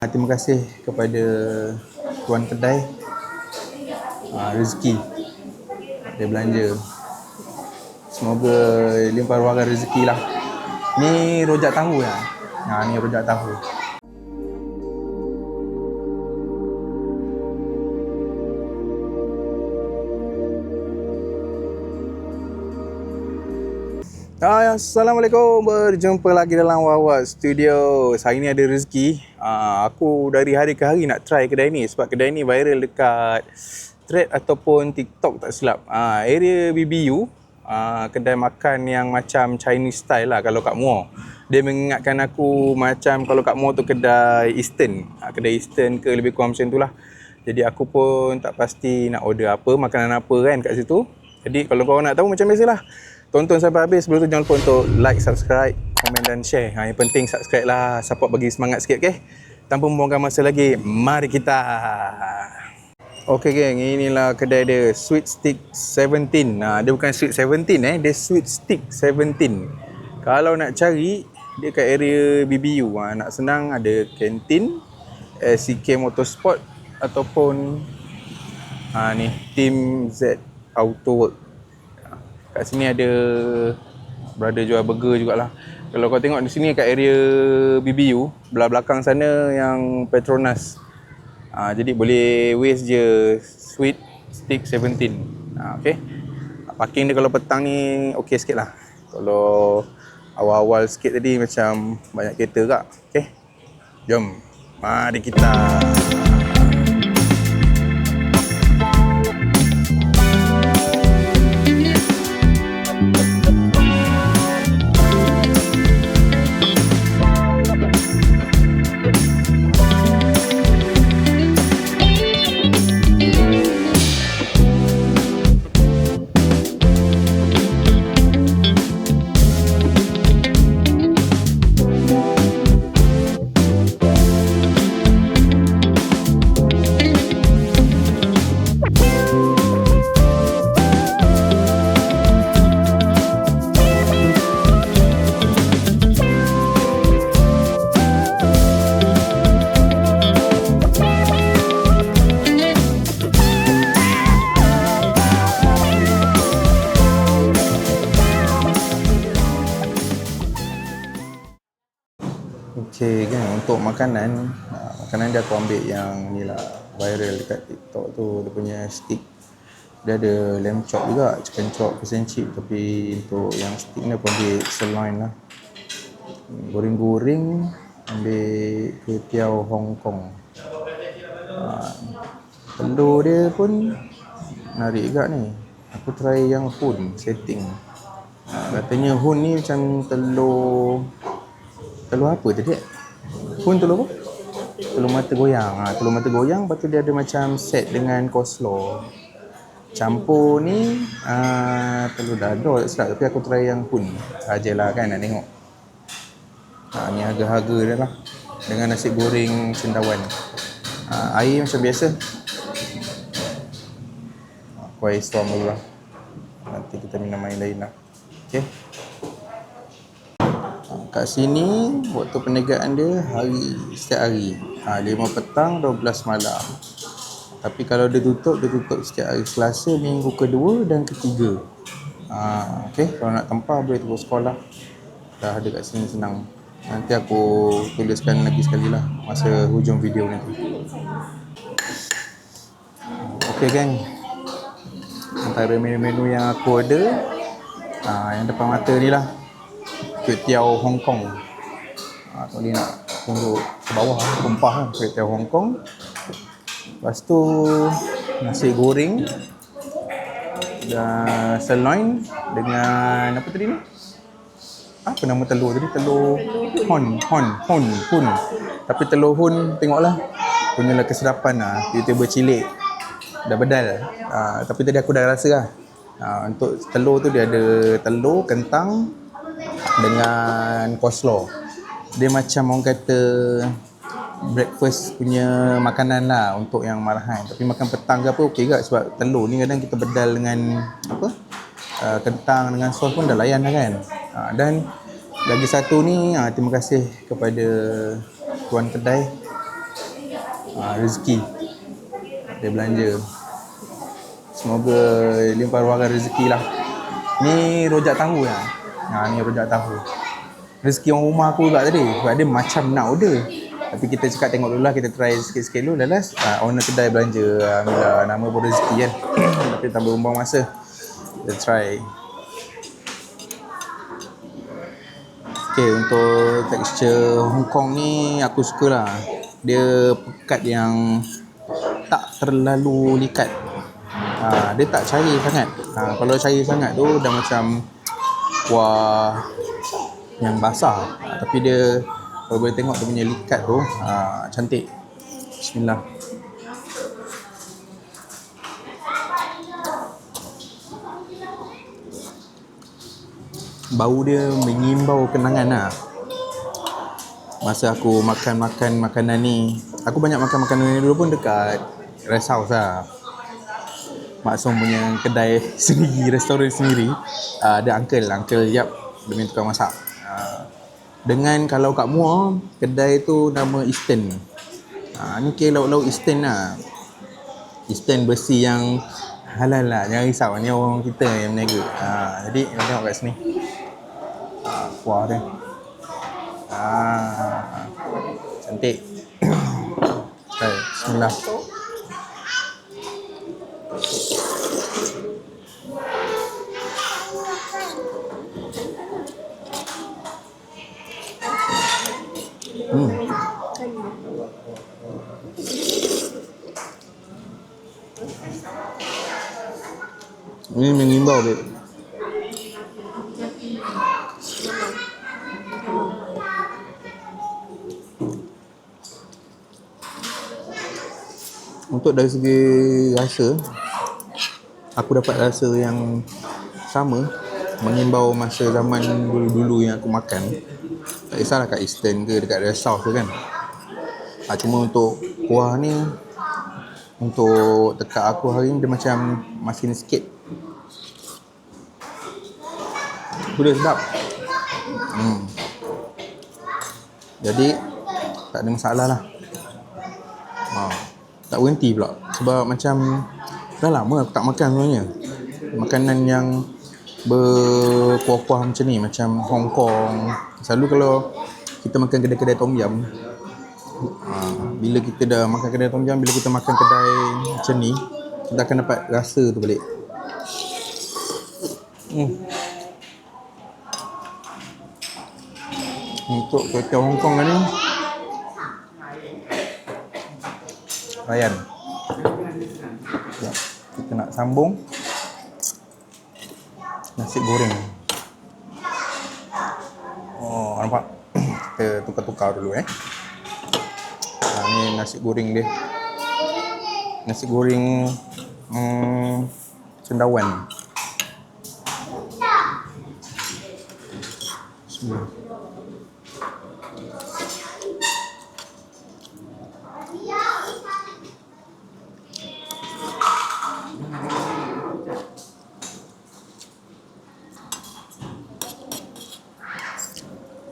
Terima kasih kepada tuan kedai rezeki dia belanja. Semoga limpah ruangan rezeki lah. Ni rojak tahu lah. Ni rojak tahu. Assalamualaikum, berjumpa lagi dalam Wawa Studio. Hari ni ada rezeki. Aku dari hari ke hari nak try kedai ni sebab kedai ni viral dekat Thread ataupun TikTok tak silap. Area BBU, kedai makan yang macam Chinese style lah kalau kat Muar. Dia mengingatkan aku macam kalau kat Muar tu kedai Eastern. Kedai Eastern ke lebih kurang macam tu lah. Jadi aku pun tak pasti nak order apa, makanan apa kan kat situ. Jadi kalau korang nak tahu macam biasalah, tonton sampai habis. Sebelum tu jangan lupa untuk like, subscribe, komen dan share. Yang penting subscribe lah, support bagi semangat sikit, okay? Tanpa membuangkan masa lagi, mari kita. Okay geng, inilah kedai dia, Sweet Stick 17. Dia bukan Sweet 17 dia Sweet Stick 17. Kalau nak cari, dia kat area BBU. Nak senang ada kantin, CK Motorsport ataupun ni Team Z Auto Work. Kat sini ada brother jual burger jugalah. Kalau kau tengok di sini kat area BBU, belah belakang sana yang Petronas. Jadi boleh waste je Sweet Stick 17. Okay. Parking dia kalau petang ni okey sikit lah. Kalau awal-awal sikit tadi macam banyak kereta kak. Okay. Jom. Mari kita. Okay kan, untuk makanan dia aku ambil yang ni lah, viral dekat TikTok tu. Dia punya stick, dia ada lamb chop juga, chicken chop, fish and chip. Tapi untuk yang stick ni aku ambil sirloin lah. Goreng-goreng, ambil kuitiau Hong Kong. Telur dia pun menarik juga ni. Aku try yang hun setting. Katanya hun ni macam telur apa tadi? Hun telur apa? Telur mata goyang. Telur mata goyang, lepas tu dia ada macam set dengan coleslaw. Campur ni telur dadar tak silap, tapi aku try yang hun sajalah kan, nak tengok. Ni harga-harga dia lah. Dengan nasi goreng cendawan. Air macam biasa. Aku air storm dulu lah. Nanti kita minum air lain lah. Okay. Kat sini waktu perniagaan dia setiap hari. 5 petang, 12 malam. Tapi kalau dia tutup setiap hari Selasa, minggu kedua dan ketiga. Okay, kalau nak tempah boleh tunggu sekolah. Dah ada kat sini senang. Nanti aku tuliskan lagi sekali lah masa hujung video nanti. Okay geng, antara menu-menu yang aku order, yang depan mata ni lah, kuitiau Hong Kong. Tadi nak tunggu ke bawah, tumpah lah kuitiau Hong Kong. Lepas tu nasi goreng dan sirloin dengan apa tadi ni? Apa nama telur tadi? Telur hun. Tapi telur hun tengoklah, punyalah kesedapan lah. YouTuber cilik dah bedal. Tapi tadi aku dah rasa lah. Untuk telur tu dia ada telur, kentang dengan coleslaw. Dia macam orang kata breakfast punya makanan lah untuk yang marahan. Tapi makan petang ke apa okey juga, sebab telur ni kadang kita bedal dengan apa, kentang dengan sos pun dah layan lah kan. Dan lagi satu ni, terima kasih kepada tuan kedai rezeki dia belanja. Semoga limpah ruahkan rezeki lah. Ni rojak tahu lah. Ni rojak tahu. Rezeki orang rumah aku juga tadi. Sebab dia macam nak order. Tapi kita cakap tengok dulu lah, kita try sikit-sikit dulu. Lalas owner kedai belanja. Alhamdulillah, nama pun rezeki kan. Tapi tambah bumbang masa. Kita try. Okay, untuk tekstur Hong Kong ni aku suka lah. Dia pekat yang tak terlalu likat. Dia tak cair sangat. Kalau cair sangat tu dah macam kuah yang basah. Tapi dia kalau boleh tengok dia punya likat tu cantik. Bismillah. Bau dia mengimbau kenangan lah. Masa aku makan makanan ni, aku banyak makan makanan ni dulu pun dekat rest house lah. Mak Som punya kedai sendiri, restoran sendiri. Ada uncle Yap, dia punya tukang masak. Dengan kalau kat Muar, kedai tu nama Eastern. Ni kira lauk-lauk Eastern lah. Eastern besi yang halal lah, jangan risau. Ni orang kita yang meniaga. Jadi kita tengok kat sini. Kuah dia. Cantik. Okay, bismillah. Ini mengimbau, babe. Untuk dari segi rasa, aku dapat rasa yang sama, mengimbau masa zaman dulu-dulu yang aku makan. Tak kisahlah kat Eastern ke dekat Rest House tu kan. Cuma untuk kuah ni, untuk dekat aku hari ni dia macam masin sikit. Sudah sedap. Jadi tak ada masalah lah. Tak berhenti pula. Sebab macam dah lama aku tak makan sebenarnya makanan yang berkuah-kuah macam ni, macam Hong Kong. Selalu kalau kita makan kedai-kedai tom yum, bila kita dah makan kedai tom yum, bila kita makan kedai macam ni, kita akan dapat rasa tu balik. Untuk kuih tiaw Hong Kong ni, Ryan, kita nak sambung nasi goreng. Nampak? Kita tukar-tukar dulu ni nasi goreng dia. Nasi goreng cendawan. Bismillah.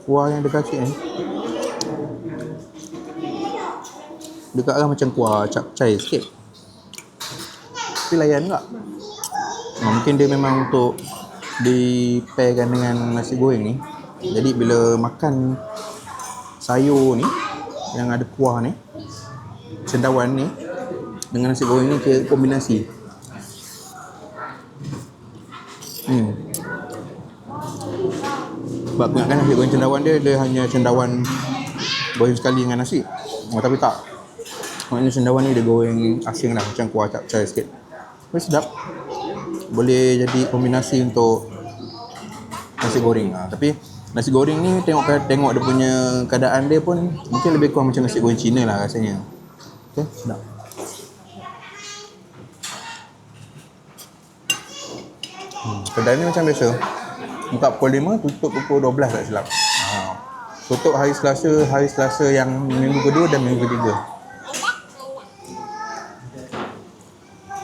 Kuah yang dia kacik ni, dekat arah macam kuah capcay sikit, tapi layan juga. Mungkin dia memang untuk di-pairkan dengan nasi goreng ni. Jadi bila makan sayur ni yang ada kuah ni, cendawan ni dengan nasi goreng ni, kira kombinasi. Sebab ingatkan nasi goreng cendawan dia hanya cendawan goreng sekali dengan nasi. Tapi tak. Maknanya cendawan ni dia goreng asing lah, macam kuah capcay sikit. Tapi sedap. Boleh jadi kombinasi untuk nasi goreng. Tapi nasi goreng ni tengok dia punya keadaan dia pun mungkin lebih kurang macam nasi goreng Cina lah rasanya. Okay, sedap. Kedai ni macam biasa, buka pukul 5, tutup pukul 12 tak silap. Tutup hari Selasa yang minggu kedua dan minggu ketiga.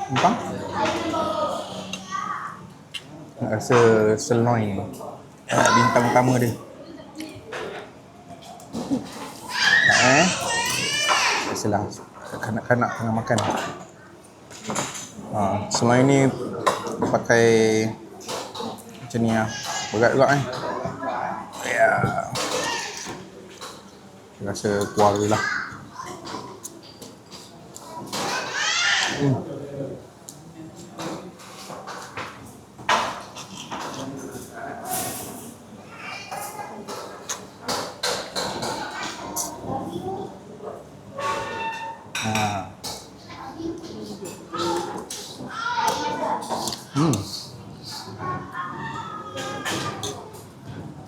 Nampak? Nak rasa sirloin, bintang utama dia. Rasalah kanak-kanak tengah makan. Selain ni pakai macam ni lah, berat juga kan. Ya, rasa kuala lah.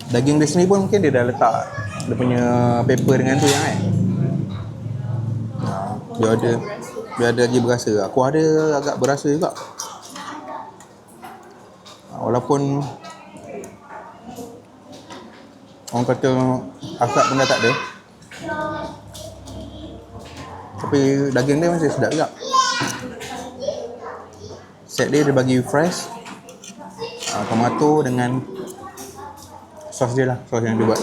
Daging dia sendiri pun mungkin dia dah letak dia punya pepper dengan tu yang kan. Biar ada lagi berasa. Aku ada agak berasa juga. Walaupun orang kata asap pun dah tak ada, tapi daging dia masih sedap juga. Set dia bagi fresh, tomato dengan sos dia lah, sos yang dia buat.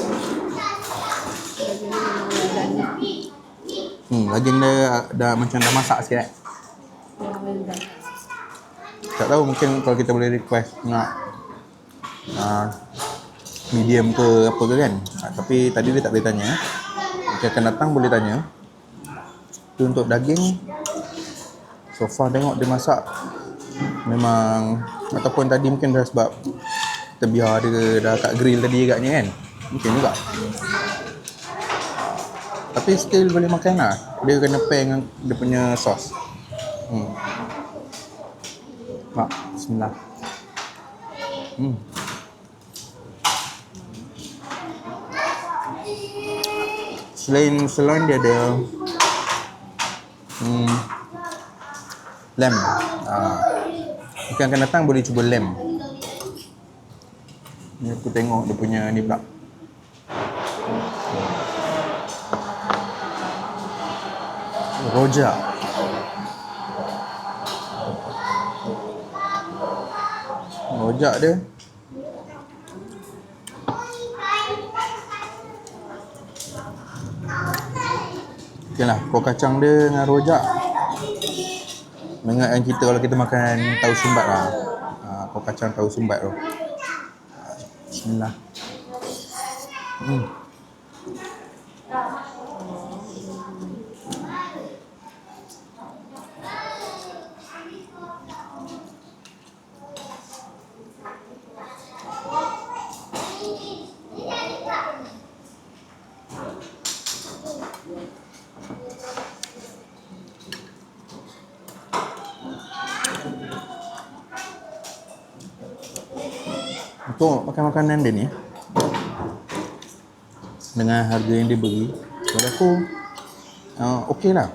Daging dia dah macam dah masak sikit kan. Tak tahu, mungkin kalau kita boleh request nak medium ke apa ke kan. Tapi tadi dia tak boleh tanya. Mungkin akan datang boleh tanya. Tapi untuk daging, so far tengok dia masak memang, ataupun tadi mungkin dah sebab terbiar dia dah kat grill tadi agaknya kan. Mungkin juga. Tapi still boleh makan lah. Dia kena pair dengan dia punya sos. Bismillah. Selain dia ada lamb. Mungkin akan datang boleh cuba lamb. Ni aku tengok dia punya ni pula. Rojak. Rojak dia okey lah, kuah kacang dia dengan rojak mengingatkan kita kalau kita makan tahu sumbat lah. Kuah kacang tahu sumbat tu. Bismillah. Untuk makan makanan dia ni dengan harga yang dia beri, pada aku okey lah.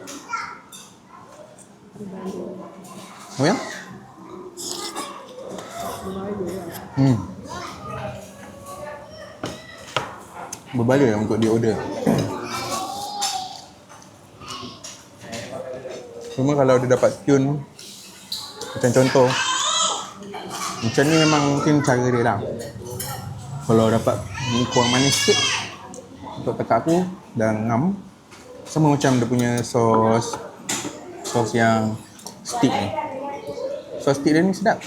Oh ya? Berbaloi lah untuk dia order. Cuma kalau dia dapat tune, macam contoh macam ni, memang mungkin cara dia lah. Kalau dapat kurang manis sikit untuk tekak aku dan ngam, sama macam dia punya sos yang stick ni. Sos stick dia ni sedap.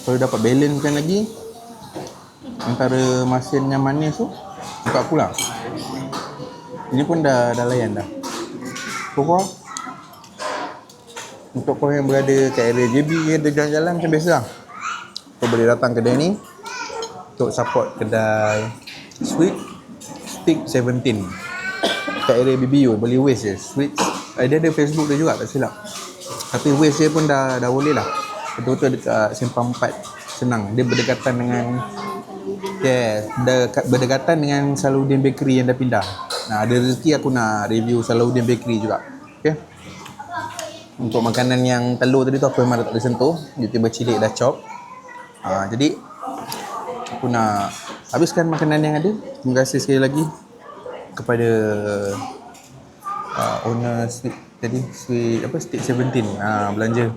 Kalau dapat balance kan lagi antara masin dengan manis tu, untuk aku lah. Ini pun dah layan dah. Pokok untuk korang yang berada kat area JB, ada jalan-jalan macam biasa lah, kau boleh datang kedai ni untuk support kedai Sweet Stick 17 kat area BBU. Boleh waste je. Sweet, dia ada Facebook dia juga tak silap, tapi waste dia pun dah boleh lah. Betul-betul dekat Simpang 4, senang. Dia berdekatan dengan berdekatan dengan Salahuddin Bakery yang dah pindah. Ada rezeki aku nak review Salahuddin Bakery juga. Okay. Untuk makanan yang telur tadi tu aku memang tak boleh sentuh, dia tiba cilik dah chop. Jadi aku nak habiskan makanan yang ada. Terima kasih sekali lagi kepada owner Sweet tadi, Stick 17 belanja.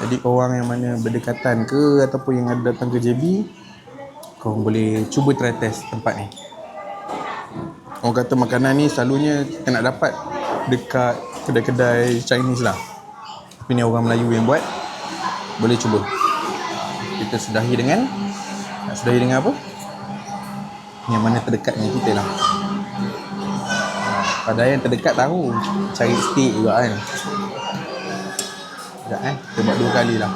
Jadi korang yang mana berdekatan ke ataupun yang ada datang ke JB, korang boleh cuba try test tempat ni. Orang kata makanan ni selalunya kita nak dapat dekat kedai-kedai Chinese lah. Tapi ni orang Melayu yang buat. Boleh cuba. Kita sudahi dengan apa? Yang mana terdekat dengan kita lah. Pada yang terdekat tahu cari steak juga kan. Sekejap kita buat 2 kali lah.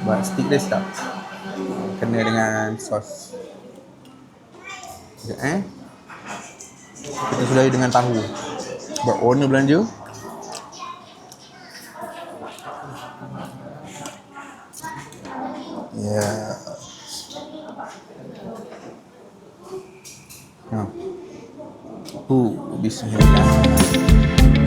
Buat steak dia sedap. Kena dengan sos. Sekejap kita sudahi dengan tahu. Buat owner belanja. Ya. Bismillah.